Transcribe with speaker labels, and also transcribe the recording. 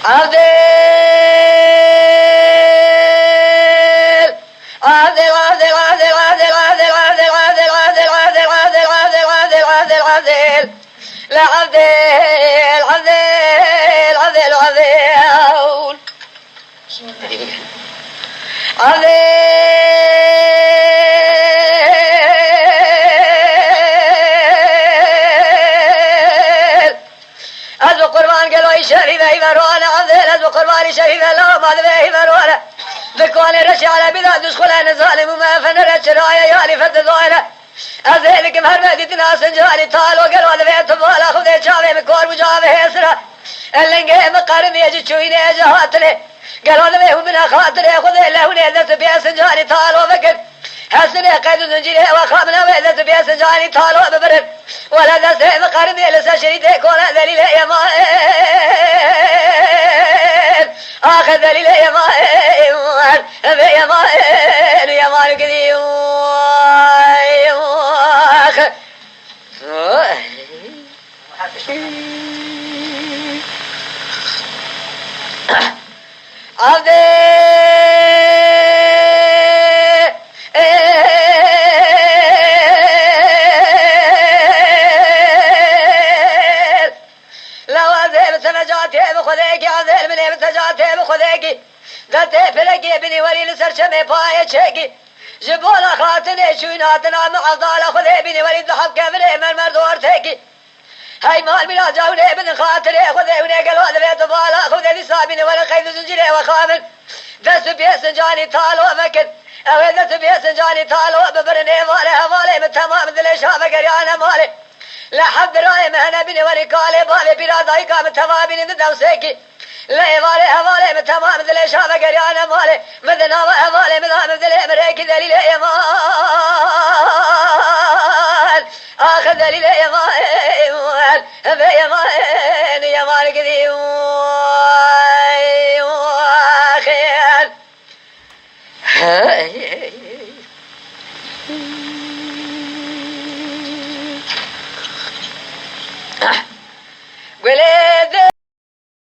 Speaker 1: عبدل عبدل عبدل عبدل عبدل عبدل عبدل عبدل عبدل عبدل عبدل عبدل عبدل عبدل عبدل لا عبدل عبدل عبدل عبدل أزو قربان قالوا شريفة يمرونا عبدل أزو قربان شريفة لا ما ذبه يمرونا بكواني رشي على بلاد دخلنا ظالم وما فنرت رايا يالي فتضاينا أذيلك مهرمدي تناس جاري طال وقالوا ذبه تبالا خذي جاوي مكور وجاوي هسرا اللنقه مقارن يجي شويني جهاتني قالوا ذبه من خاطري خذي له نيذت بيس جاري طال وفكر حسني قيد زنجيري وخامنا وإذا بيس جاري طال وببرد ولا ذا مقارن يلسى شريدك ولا ذليل يا مائن آخذ ذليل يا مائن يا مائن يا مالك ذي آخذ عبدي بخذيكي عذل من ابتجاتي بخذيكي ذاتي فلقي بني ولي لسرشمي باية شيكي جبولا خاتني شويناتنا معضالة خذي بني ولي ذحب كفري من مردور تيكي هاي مال من أجاوني بن خاطري خذي وني قلوا ذبيت بالا خذي لسابني ولا قيد زنجري وخامل ذس بيسنجاني طالو مكن أو ذس بيسنجاني طالو ببرني مالي من تمام ذلي شافك ريانا مالي لا حد راي مهنا بني ورقالي بابي بلا ضايقا من تمامين ندوسيكي لا يمالي همالي من تمام ذلي شافك ريانا مالي مذنا وهمالي مذهب ذلي مريكي ذلي يمان آخذ ذلي يمان يمان يمان كذي